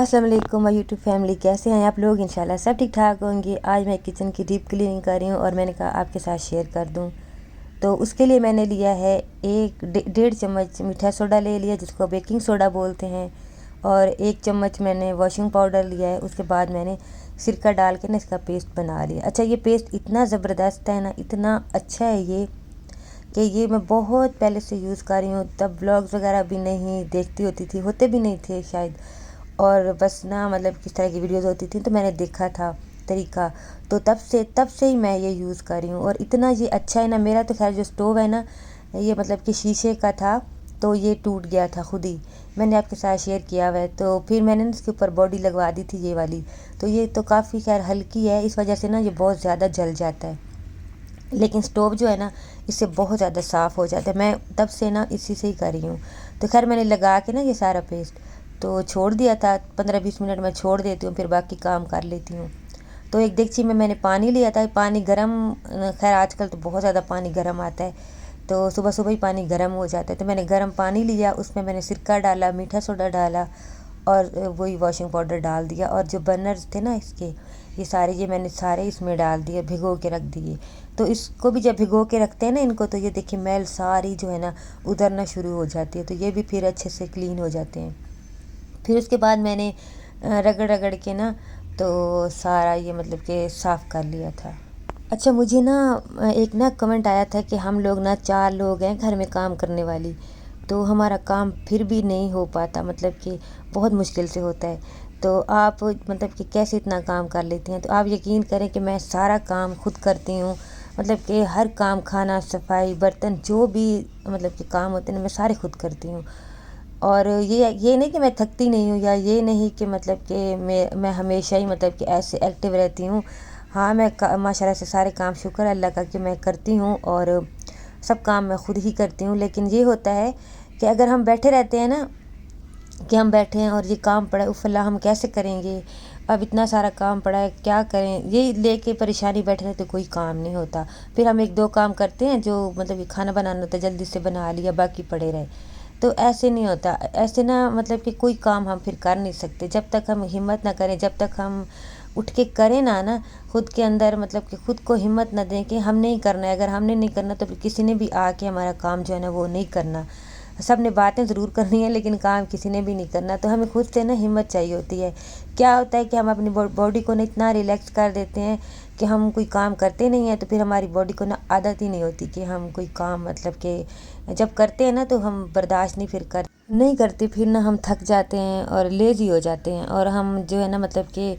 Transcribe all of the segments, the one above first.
अस्सलाम वालेकुम my YouTube family, कैसे हैं आप लोग। इंशाल्लाह सब ठीक ठाक होंगे। आज मैं किचन की डीप क्लीनिंग कर रही हूँ और मैंने कहा आपके साथ शेयर कर दूँ। तो उसके लिए मैंने लिया है 1.5 चम्मच मीठा सोडा ले लिया, जिसको बेकिंग सोडा बोलते हैं, और 1 चम्मच मैंने वॉशिंग पाउडर लिया है। उसके बाद मैंने सिरका डाल के ना इसका पेस्ट बना लिया। अच्छा, ये पेस्ट इतना ज़बरदस्त है ना, इतना अच्छा है ये कि ये मैं बहुत पहले से यूज़ कर रही हूँ। तब व्लॉग्स वगैरह भी नहीं देखती होती थी, होते भी नहीं थे शायद, और बस ना मतलब किस तरह की वीडियोस होती थी तो मैंने देखा था तरीका, तो तब से ही मैं ये यूज़ कर रही हूँ। और इतना ये अच्छा है ना। मेरा तो खैर जो स्टोव है ना, ये मतलब कि शीशे का था, तो ये टूट गया था खुद ही, मैंने आपके साथ शेयर किया हुआ है। तो फिर मैंने इसके ऊपर बॉडी लगवा दी थी ये वाली। तो ये तो काफ़ी खैर हल्की है, इस वजह से ना ये बहुत ज़्यादा जल जाता है, लेकिन स्टोव जो है ना इससे बहुत ज़्यादा साफ़ हो जाता है। मैं तब से ना इसी से ही कर रही हूँ। तो खैर मैंने लगा के ना ये सारा पेस्ट तो छोड़ दिया था, 15-20 मिनट में छोड़ देती हूँ, फिर बाकी काम कर लेती हूँ। तो एक देगची में मैंने पानी लिया था, पानी गर्म, खैर आजकल तो बहुत ज़्यादा पानी गर्म आता है, तो सुबह सुबह ही पानी गर्म हो जाता है। तो मैंने गर्म पानी लिया, उसमें मैंने सिरका डाला, मीठा सोडा डाला और वही वॉशिंग पाउडर डाल दिया, और जो बर्नर्स थे ना इसके, ये मैंने सारे इसमें डाल दिए, भिगो के रख दिए। तो इसको भी जब भिगो के रखते हैं ना इनको, तो ये देखिए मैल सारी जो है ना उतरना शुरू हो जाती है, तो ये भी फिर अच्छे से क्लीन हो जाते हैं। फिर उसके बाद मैंने रगड़ रगड़ के ना तो सारा ये मतलब कि साफ़ कर लिया था। अच्छा, मुझे ना एक ना कमेंट आया था कि हम लोग ना 4 लोग हैं घर में काम करने वाली, तो हमारा काम फिर भी नहीं हो पाता, मतलब कि बहुत मुश्किल से होता है। तो आप मतलब कि कैसे इतना काम कर लेती हैं। तो आप यकीन करें कि मैं सारा काम खुद करती हूँ, मतलब कि हर काम, खाना, सफाई, बर्तन, जो भी मतलब कि काम होते हैं ना, मैं सारे खुद करती हूँ। और ये नहीं कि मैं थकती नहीं हूँ, या ये नहीं कि मतलब कि मैं हमेशा ही मतलब कि ऐसे एक्टिव रहती हूँ। हाँ, मैं माशाल्लाह से सारे काम, शुक्र अल्लाह का, कि मैं करती हूँ और सब काम मैं खुद ही करती हूँ। लेकिन ये होता है कि अगर हम बैठे रहते हैं ना, कि हम बैठे हैं और ये काम पड़ा है, उफ़ अल्लाह हम कैसे करेंगे, अब इतना सारा काम पड़ा है क्या करें, ये लेके परेशानी बैठे रहे तो कोई काम नहीं होता। फिर हम 1-2 काम करते हैं, जो मतलब कि खाना बनाना होता है जल्दी से बना लिया, बाकी पड़े रहे। तो ऐसे नहीं होता, ऐसे ना मतलब कि कोई काम हम फिर कर नहीं सकते जब तक हम हिम्मत ना करें, जब तक हम उठ के करें ना खुद के अंदर, मतलब कि खुद को हिम्मत ना दें कि हम नहीं करना है। अगर हमने नहीं करना तो फिर किसी ने भी आके हमारा काम जो है ना वो नहीं करना। सब ने बातें ज़रूर करनी है, लेकिन काम किसी ने भी नहीं करना। तो हमें खुद से ना हिम्मत चाहिए होती है। क्या होता है कि हम अपनी बॉडी को ना इतना रिलैक्स कर देते हैं कि हम कोई काम करते नहीं हैं, तो फिर हमारी बॉडी को ना आदत ही नहीं होती कि हम कोई काम, मतलब कि जब करते हैं ना तो हम बर्दाश्त नहीं करते, फिर ना हम थक जाते हैं और लेज़ी हो जाते हैं, और हम जो है ना मतलब कि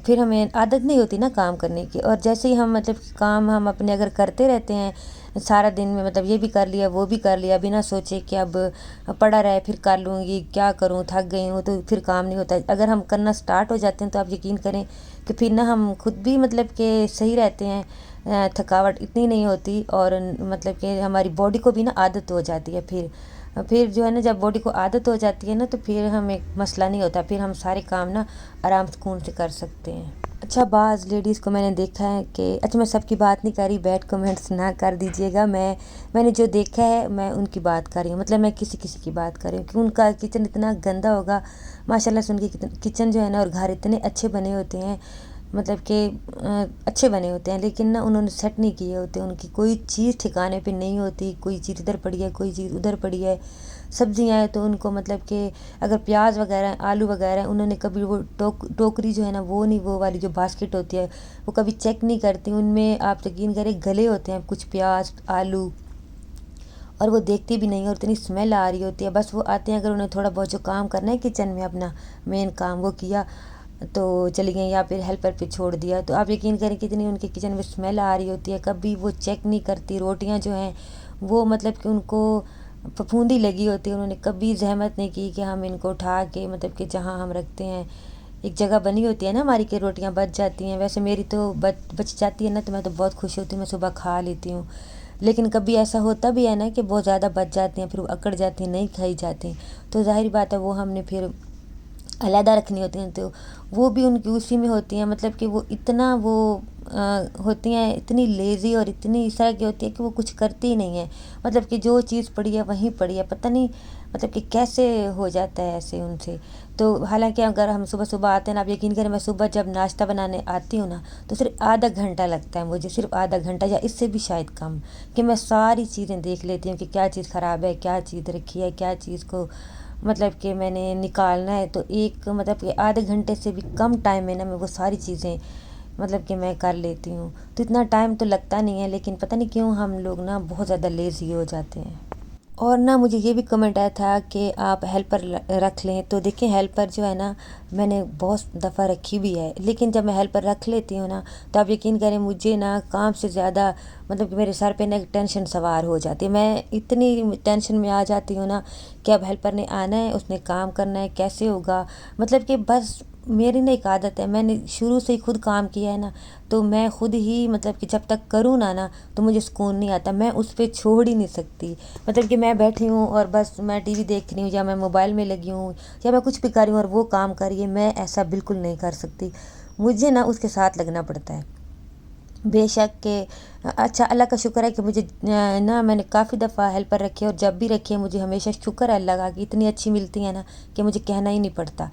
फिर हमें आदत नहीं होती ना काम करने की। और जैसे ही हम मतलब काम हम अपने अगर करते रहते हैं सारा दिन में, मतलब ये भी कर लिया वो भी कर लिया, बिना सोचे कि अब पड़ा रहे, फिर कर लूँगी, क्या करूँ, थक गई हूँ, तो फिर काम नहीं होता। अगर हम करना स्टार्ट हो जाते हैं तो आप यकीन करें कि फिर ना हम खुद भी मतलब कि सही रहते हैं, थकावट इतनी नहीं होती, और मतलब कि हमारी बॉडी को भी ना आदत हो जाती है। फिर जो है ना, जब बॉडी को आदत हो जाती है ना, तो फिर हमें मसला नहीं होता, फिर हम सारे काम ना आराम सुकून से कर सकते हैं। अच्छा, बाज़ लेडीज़ को मैंने देखा है कि, अच्छा मैं सबकी बात नहीं कर रही, बैड कमेंट्स ना कर दीजिएगा, मैंने जो देखा है मैं उनकी बात कर रही हूँ, मतलब मैं किसी किसी की बात कर रही हूँ कि उनका किचन इतना गंदा होगा। माशाल्लाह से उनकी किचन जो है ना और घर इतने अच्छे बने होते हैं, मतलब कि अच्छे बने होते हैं, लेकिन ना उन्होंने सेट नहीं किए होते, उनकी कोई चीज़ ठिकाने पे नहीं होती, कोई चीज़ इधर पड़ी है, कोई चीज़ उधर पड़ी है। सब्जियां हैं तो उनको मतलब कि अगर प्याज वगैरह, आलू वगैरह, उन्होंने कभी वो टोकरी जो है ना, वो नहीं, वो वाली जो बास्केट होती है वो कभी चेक नहीं करती। उनमें आप यकीन करें गले होते हैं कुछ प्याज, आलू, और वो देखती भी नहीं है, और इतनी स्मेल आ रही होती है। बस वो आते हैं, अगर उन्हें थोड़ा बहुत जो काम करना है किचन में, अपना मेन काम वो किया तो चली गई, या फिर हेल्पर पे छोड़ दिया। तो आप यकीन करें कितनी उनके किचन में स्मेल आ रही होती है, कभी वो चेक नहीं करती। रोटियां जो हैं वो मतलब कि उनको फफूंदी लगी होती है, उन्होंने कभी जहमत नहीं की कि हम इनको उठा के, मतलब कि जहाँ हम रखते हैं एक जगह बनी होती है ना हमारी, कि रोटियां बच जाती हैं। वैसे मेरी तो बच जाती है ना, तो मैं तो बहुत खुश होती हूँ, मैं सुबह खा लेती हूँ। लेकिन कभी ऐसा होता भी है ना कि बहुत ज़्यादा बच जाती हैं, फिर वो अकड़ जाती हैं, नहीं खाई जाती, तो ज़ाहिर बात है वो हमने फिर अलहदा रखनी होती हैं। तो वो भी उनकी उसी में होती हैं, मतलब कि वो इतना वो होती हैं, इतनी लेज़ी और इतनी इस तरह की होती है कि वो कुछ करती ही नहीं है, मतलब कि जो चीज़ पड़ी है वहीं पड़ी है, पता नहीं मतलब कि कैसे हो जाता है ऐसे उनसे। तो हालांकि अगर हम सुबह सुबह आते हैं ना, आप यकीन करें मैं सुबह जब नाश्ता बनाने आती हूँ ना, तो सिर्फ आधा घंटा लगता है मुझे, सिर्फ आधा घंटा या इससे भी शायद कम, कि मैं सारी चीज़ें देख लेती हूँ कि क्या चीज़ ख़राब है, क्या चीज़ रखी है, क्या चीज़ को मतलब कि मैंने निकालना है। तो एक मतलब कि आधे घंटे से भी कम टाइम में ना मैं वो सारी चीज़ें मतलब कि मैं कर लेती हूँ। तो इतना टाइम तो लगता नहीं है, लेकिन पता नहीं क्यों हम लोग ना बहुत ज़्यादा लेज़ी हो जाते हैं। और ना मुझे ये भी कमेंट आया था कि आप हेल्पर रख लें। तो देखिए हेल्पर जो है ना, मैंने बहुत दफ़ा रखी भी है, लेकिन जब मैं हेल्पर रख लेती हूँ ना, तो आप यकीन करें मुझे ना काम से ज़्यादा मतलब कि मेरे सर पे ना एक टेंशन सवार हो जाती है। मैं इतनी टेंशन में आ जाती हूँ ना कि अब हेल्पर ने आना है, उसने काम करना है, कैसे होगा। मतलब कि बस मेरी ना एक आदत है, मैंने शुरू से ही खुद काम किया है ना, तो मैं खुद ही मतलब कि जब तक करूँ ना तो मुझे सुकून नहीं आता, मैं उस पर छोड़ ही नहीं सकती। मतलब कि मैं बैठी हूँ और बस मैं टीवी देख रही हूँ या मैं मोबाइल में लगी हूँ या मैं कुछ भी कर रही हूँ और वो काम कर रही है, मैं ऐसा बिल्कुल नहीं कर सकती। मुझे ना उसके साथ लगना पड़ता है। बेशक के अच्छा, अल्लाह का शुक्र है कि मुझे ना मैंने काफ़ी दफ़ा हेल्पर रखे, और जब भी रखे हैं मुझे हमेशा शुक्र है अल्लाह का कि इतनी अच्छी मिलती है ना कि मुझे कहना ही नहीं पड़ता।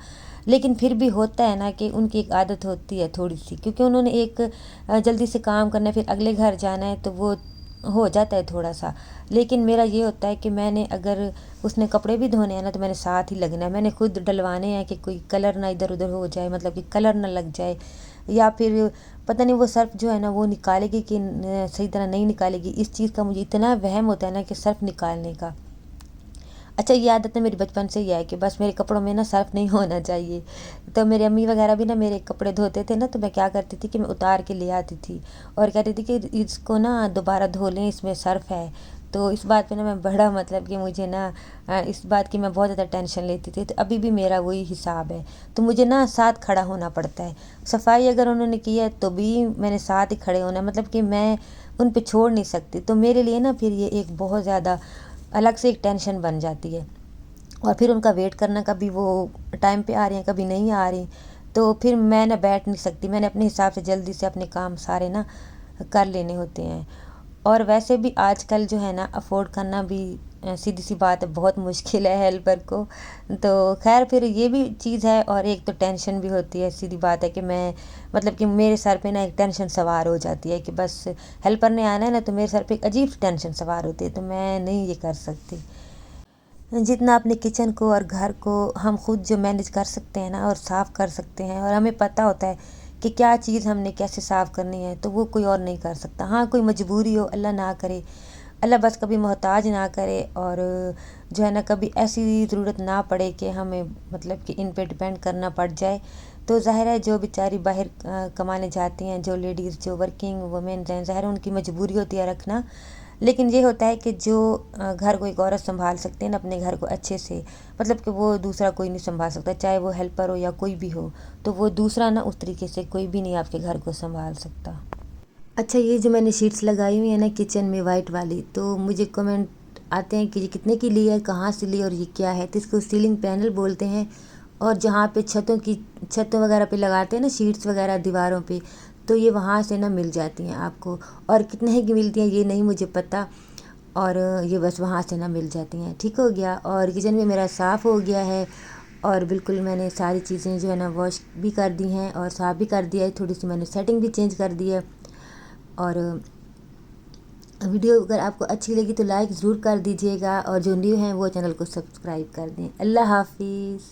लेकिन फिर भी होता है ना कि उनकी एक आदत होती है थोड़ी सी, क्योंकि उन्होंने एक जल्दी से काम करना है, फिर अगले घर जाना है, तो वो हो जाता है थोड़ा सा। लेकिन मेरा ये होता है कि मैंने अगर उसने कपड़े भी धोने हैं ना, तो मैंने साथ ही लगना है, मैंने खुद डलवाने हैं कि कोई कलर ना इधर उधर हो जाए, मतलब कि कलर ना लग जाए, या फिर पता नहीं वो सर्फ़ जो है ना वो निकालेगी कि सही तरह नहीं निकालेगी। इस चीज़ का मुझे इतना वहम होता है ना कि सर्फ़ निकालने का। अच्छा, ये आदत ना मेरी बचपन से ही है कि बस मेरे कपड़ों में ना सर्फ़ नहीं होना चाहिए। तो मेरी अम्मी वगैरह भी ना मेरे कपड़े धोते थे ना, तो मैं क्या करती थी कि मैं उतार के ले आती थी और कहती थी कि इसको ना दोबारा धो लें, इसमें सर्फ़ है। तो इस बात पे ना मैं बड़ा मतलब कि मुझे ना इस बात की मैं बहुत ज़्यादा टेंशन लेती थी। तो अभी भी मेरा वही हिसाब है, तो मुझे ना साथ खड़ा होना पड़ता है। सफाई अगर उन्होंने की है तो भी मैंने साथ ही खड़े होना है, मतलब कि मैं उन पे छोड़ नहीं सकती। तो मेरे लिए ना फिर ये एक बहुत ज़्यादा अलग से एक टेंशन बन जाती है। और फिर उनका वेट करना, कभी वो टाइम पे आ रही हैं, कभी नहीं आ रही, तो फिर मैं ना बैठ नहीं सकती, मैंने अपने हिसाब से जल्दी से अपने काम सारे ना कर लेने होते हैं। और वैसे भी आजकल जो है ना अफोर्ड करना भी सीधी सी बात है, बहुत मुश्किल है हेल्पर को। तो खैर फिर ये भी चीज़ है, और एक तो टेंशन भी होती है, सीधी बात है कि मैं मतलब कि मेरे सर पे ना एक टेंशन सवार हो जाती है कि बस हेल्पर ने आना है ना, तो मेरे सर पे एक अजीब सी टेंशन सवार होती है, तो मैं नहीं ये कर सकती। जितना अपने किचन को और घर को हम खुद जो मैनेज कर सकते हैं ना और साफ़ कर सकते हैं, और हमें पता होता है कि क्या चीज़ हमने कैसे साफ़ करनी है, तो वो कोई और नहीं कर सकता। हाँ, कोई मजबूरी हो, अल्लाह ना करे, अल्लाह बस कभी मोहताज ना करे, और जो है ना कभी ऐसी ज़रूरत ना पड़े कि हमें मतलब कि इन पे डिपेंड करना पड़ जाए। तो ज़ाहिर है जो बेचारी बाहर कमाने जाती हैं, जो लेडीज़ जो वर्किंग वुमेन हैं, ज़ाहिर है उनकी मजबूरी होती है रखना। लेकिन ये होता है कि जो घर को एक औरत संभाल सकते हैं ना अपने घर को अच्छे से, मतलब कि वो दूसरा कोई नहीं संभाल सकता, चाहे वो हेल्पर हो या कोई भी हो, तो वो दूसरा ना उस तरीके से कोई भी नहीं आपके घर को संभाल सकता। अच्छा, ये जो मैंने शीट्स लगाई हुई है ना किचन में वाइट वाली, तो मुझे कमेंट आते हैं कि ये कितने की ली है, कहाँ से ली और ये क्या है। तो इसको सीलिंग पैनल बोलते हैं, और जहाँ पे छतों वगैरह पे लगाते हैं ना शीट्स वगैरह दीवारों पे, तो ये वहाँ से ना मिल जाती हैं आपको। और कितने की मिलती हैं ये नहीं मुझे पता, और ये बस वहाँ से ना मिल जाती हैं। ठीक हो गया, और किचन में मेरा साफ़ हो गया है, और बिल्कुल मैंने सारी चीज़ें जो है ना वॉश भी कर दी हैं और साफ़ भी कर दिया है, थोड़ी सी मैंने सेटिंग भी चेंज कर दी है। और वीडियो अगर आपको अच्छी लगी तो लाइक ज़रूर कर दीजिएगा, और जो न्यू हैं वो चैनल को सब्सक्राइब कर दें। अल्लाह हाफिज़।